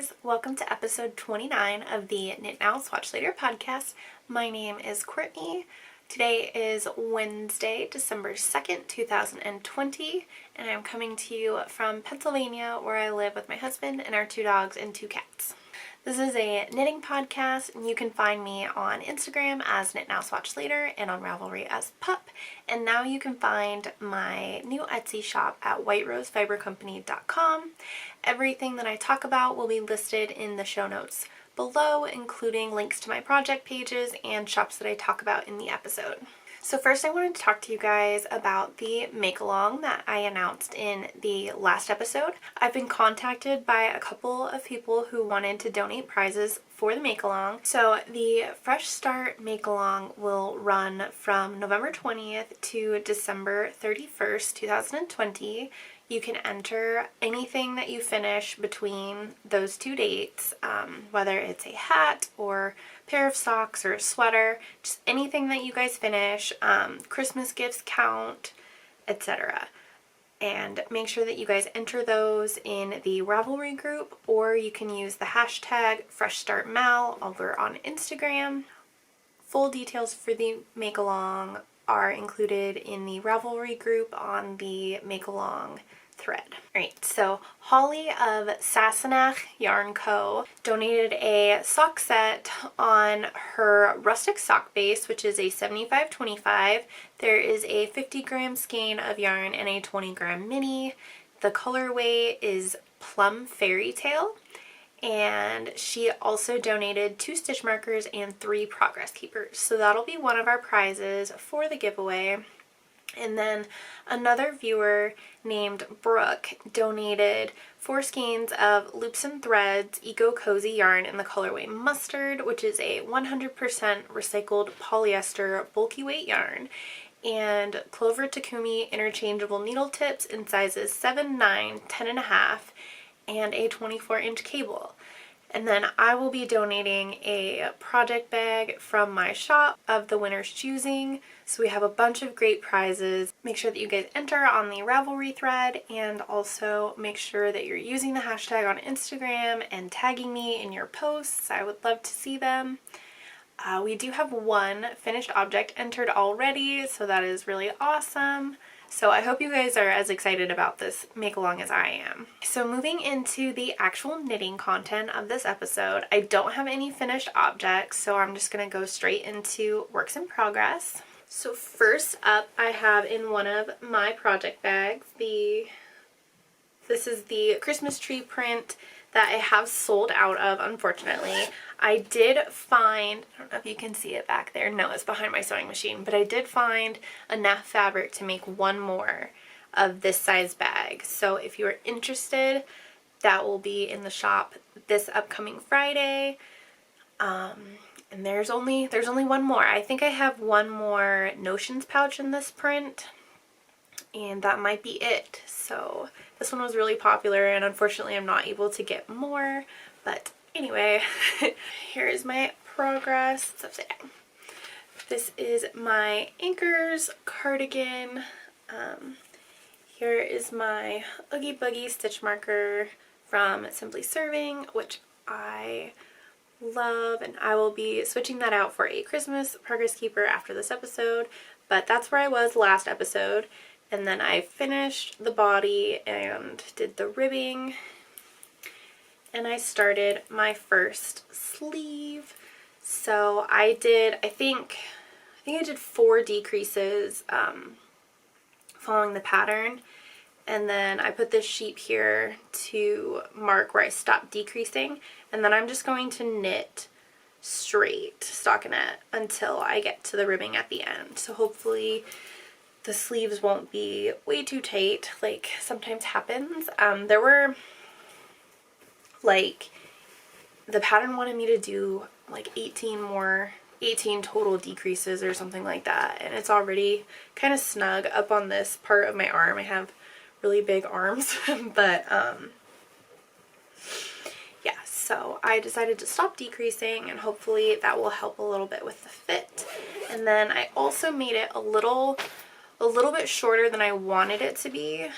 guys, welcome to episode 29 of the Knit Now Swatch Later podcast. My name is Courtney. Today is Wednesday, December 2nd, 2020, and I'm coming to you from Pennsylvania, where I live with my husband and our 2 dogs and 2 cats. This is a knitting podcast, and you can find me on Instagram as Knit Now Swatch Later and on Ravelry as Pup. And now you can find my new Etsy shop at whiterosefibercompany.com. Everything that I talk about will be listed in the show notes below, including links to my project pages and shops that I talk about in the episode. So first I wanted to talk to you guys about the make-along that I announced in the last episode. I've been contacted by a couple of people who wanted to donate prizes for the make-along. So the Fresh Start make-along will run from November 20th to December 31st, 2020. You can enter anything that you finish between those 2 dates, whether it's a hat or pair of socks or a sweater, just anything that you guys finish. Christmas gifts count, etc. And make sure that you guys enter those in the Ravelry group, or you can use the hashtag FreshStartMal over on Instagram. Full details for the make-along are included in the Ravelry group on the make-along thread. Alright, so Holly of Sassenach Yarn Co. donated a sock set on her rustic sock base, which is a 75-25. There is a 50-gram skein of yarn and a 20-gram mini. The colorway is Plum Fairy Tale. And she also donated 2 stitch markers and 3 progress keepers. So that'll be one of our prizes for the giveaway. And then another viewer named Brooke donated 4 skeins of Loops and Threads Eco Cozy yarn in the colorway Mustard, which is a 100% recycled polyester bulky weight yarn, and Clover Takumi interchangeable needle tips in sizes 7, 9, 10.5, and a 24-inch cable. And then I will be donating a project bag from my shop of the winner's choosing. So we have a bunch of great prizes. Make sure that you guys enter on the Ravelry thread, and also make sure that you're using the hashtag on Instagram and tagging me in your posts. I would love to see them. We do have 1 finished object entered already, so that is really awesome. So I hope you guys are as excited about this make-along as I am. So moving into the actual knitting content of this episode, I don't have any finished objects, so I'm just going to go straight into works in progress. So first up, I have in one of my project bags, this is the Christmas tree print that I have sold out of, unfortunately. I did find, I don't know if you can see it back there, no, it's behind my sewing machine, but I did find enough fabric to make 1 more of this size bag. So if you're interested, that will be in the shop this upcoming Friday. And there's only 1 more. I think I have 1 more Notions pouch in this print, and that might be it. So this one was really popular, and unfortunately I'm not able to get more, but anyway, here is my progress. It's upside down. This is my Anchors cardigan. Here is my Oogie Boogie stitch marker from Simply Serving, which I love, and I will be switching that out for a Christmas progress keeper after this episode, but that's where I was last episode. And then I finished the body and did the ribbing, and I started my first sleeve. So I think I did 4 decreases following the pattern, and then I put this sheep here to mark where I stopped decreasing, and then I'm just going to knit straight stockinette until I get to the ribbing at the end. So hopefully the sleeves won't be way too tight like sometimes happens. There were, like, the pattern wanted me to do like 18 total decreases or something like that, and it's already kind of snug up on this part of my arm. I have really big arms, but yeah, so I decided to stop decreasing, and hopefully that will help a little bit with the fit. And then I also made it a little bit shorter than I wanted it to be.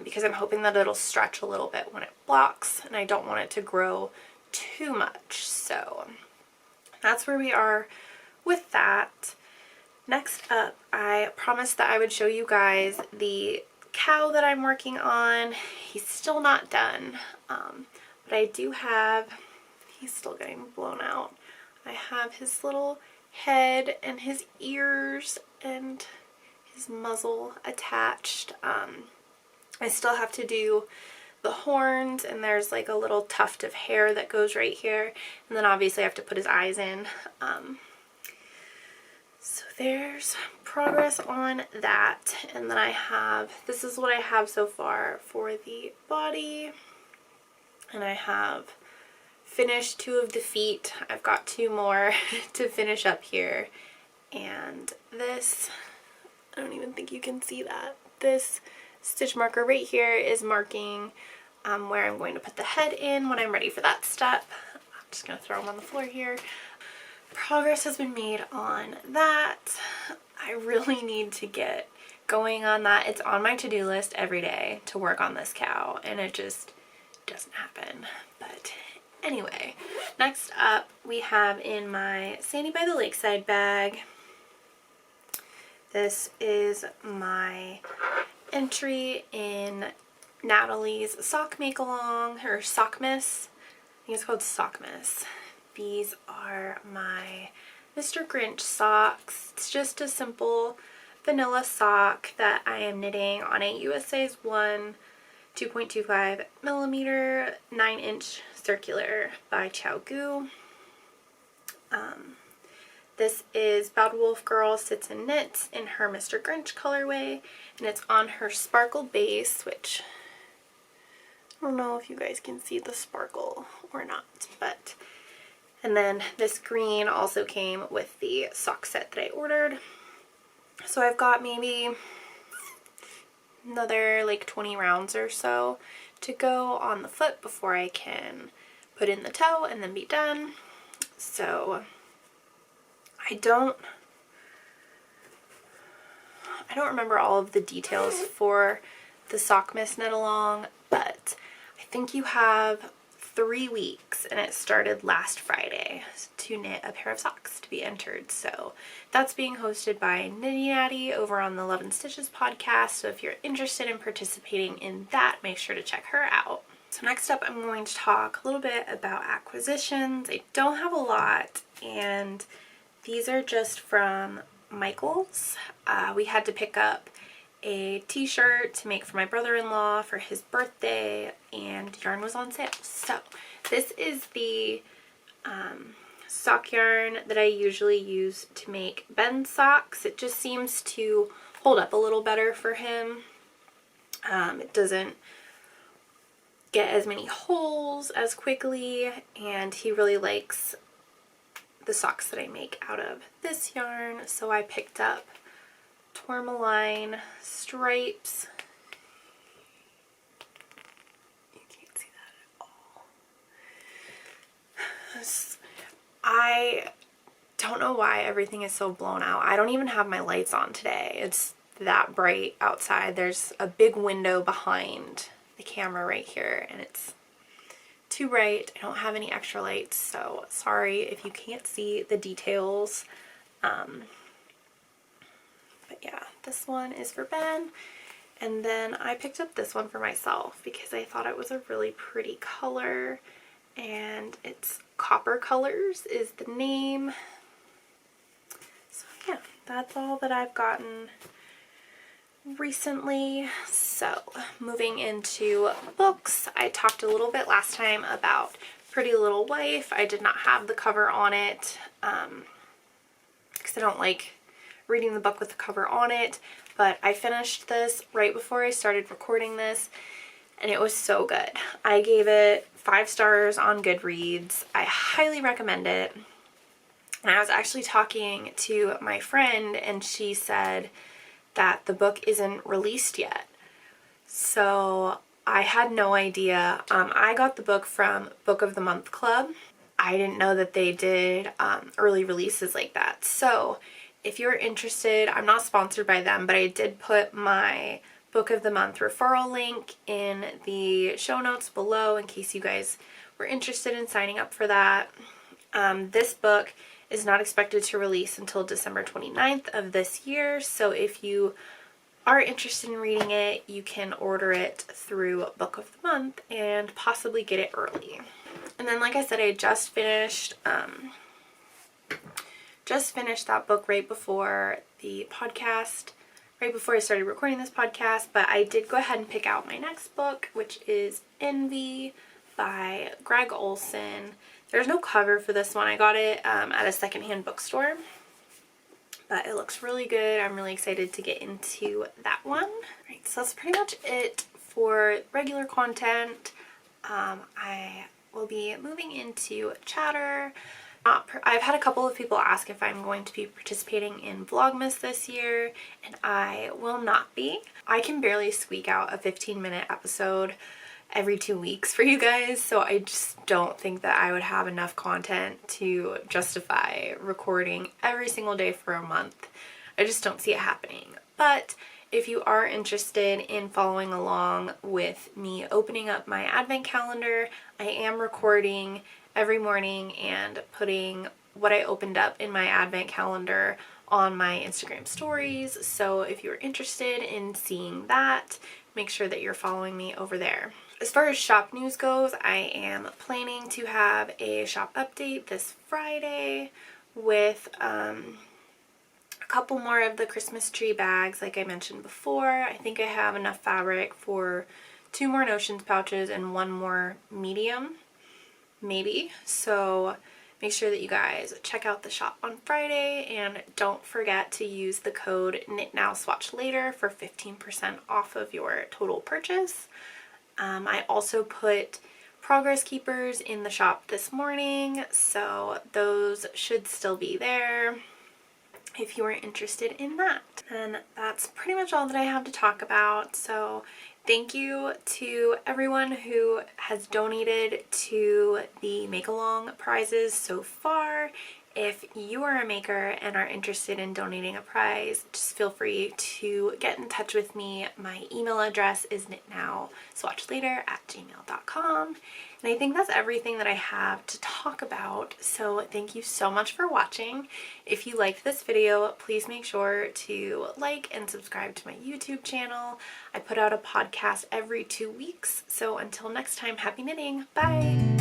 because I'm hoping that it'll stretch a little bit when it blocks, and I don't want it to grow too much. So that's where we are with that. Next up, I promised that I would show you guys the cow that I'm working on. He's still not done, but I do have, he's still getting blown out. I have his little head and his ears and his muzzle attached. I still have to do the horns, and there's like a little tuft of hair that goes right here, and then obviously I have to put his eyes in. So there's progress on that, and then I have, this is what I have so far for the body, and I have finished 2 of the feet. I've got 2 more to finish up here, and this, I don't even think you can see that. This stitch marker right here is marking where I'm going to put the head in when I'm ready for that step. I'm just going to throw them on the floor here. Progress has been made on that. I really need to get going on that. It's on my to-do list every day to work on this cow, and it just doesn't happen. But anyway, next up we have in my Sandy by the Lakeside bag, this is my entry in Natalie's sock make along, or Sockmas. I think it's called Sockmas. These are my Mr. Grinch socks. It's just a simple vanilla sock that I am knitting on a USA's 1 2.25 millimeter 9-inch circular by Chow Gu. This is Bad Wolf Girl Sits and Knits in her Mr. Grinch colorway, and it's on her sparkle base, which I don't know if you guys can see the sparkle or not, but, and then this green also came with the sock set that I ordered. So I've got maybe another like 20 rounds or so to go on the foot before I can put in the toe and then be done. So I don't remember all of the details for the Sockmas knit along, but I think you have 3 weeks, and it started last Friday, to knit a pair of socks to be entered. So that's being hosted by Knitty Natty over on the Love and Stitches podcast. So if you're interested in participating in that, make sure to check her out. So next up, I'm going to talk a little bit about acquisitions. I don't have a lot, and these are just from Michael's. We had to pick up a t-shirt to make for my brother-in-law for his birthday, and yarn was on sale. So this is the sock yarn that I usually use to make Ben's socks. It just seems to hold up a little better for him. It doesn't get as many holes as quickly, and he really likes the socks that I make out of this yarn. So I picked up tourmaline stripes. You can't see that at all. I don't know why everything is so blown out. I don't even have my lights on today. It's that bright outside. There's a big window behind the camera right here, and it's too bright. I don't have any extra lights, so sorry if you can't see the details. But yeah, this one is for Ben, and then I picked up this one for myself because I thought it was a really pretty color, and it's Copper Colors is the name. So yeah, that's all that I've gotten recently. So moving into books, I talked a little bit last time about Pretty Little Wife. I did not have the cover on it because I don't like reading the book with the cover on it, but I finished this right before I started recording this, and it was so good. I gave it 5 stars on Goodreads. I highly recommend it. And I was actually talking to my friend, and she said that the book isn't released yet. So I had no idea. I got the book from Book of the Month Club. I didn't know that they did early releases like that. So if you're interested, I'm not sponsored by them, but I did put my book of the month referral link in the show notes below in case you guys were interested in signing up for that. This book is not expected to release until December 29th of this year, so if you are interested in reading it, you can order it through Book of the Month and possibly get it early. And then, like I said, I just finished that book right before the podcast, right before I started recording this podcast, but I did go ahead and pick out my next book, which is Envy by Gregg Olson. There's no cover for this one. I got it at a secondhand bookstore, but it looks really good. I'm really excited to get into that one. Right, so that's pretty much it for regular content. I will be moving into Chatter. I've had a couple of people ask if I'm going to be participating in Vlogmas this year, and I will not be. I can barely squeak out a 15-minute episode every 2 weeks for you guys, so I just don't think that I would have enough content to justify recording every single day for a month. I just don't see it happening. But if you are interested in following along with me opening up my advent calendar, I am recording every morning and putting what I opened up in my advent calendar on my Instagram stories. So if you're interested in seeing that, make sure that you're following me over there. As far as shop news goes, I am planning to have a shop update this Friday with a couple more of the Christmas tree bags like I mentioned before. I think I have enough fabric for 2 more Notions pouches and 1 more medium, maybe. So make sure that you guys check out the shop on Friday, and don't forget to use the code KNITNOWSWATCHLATER for 15% off of your total purchase. I also put progress keepers in the shop this morning, so those should still be there if you are interested in that. And that's pretty much all that I have to talk about. So thank you to everyone who has donated to the make-along prizes so far. If you are a maker and are interested in donating a prize, just feel free to get in touch with me. My email address is knitnowswatchlater@gmail.com. And I think that's everything that I have to talk about. So thank you so much for watching. If you liked this video, please make sure to like and subscribe to my YouTube channel. I put out a podcast every 2 weeks. So until next time, happy knitting. Bye!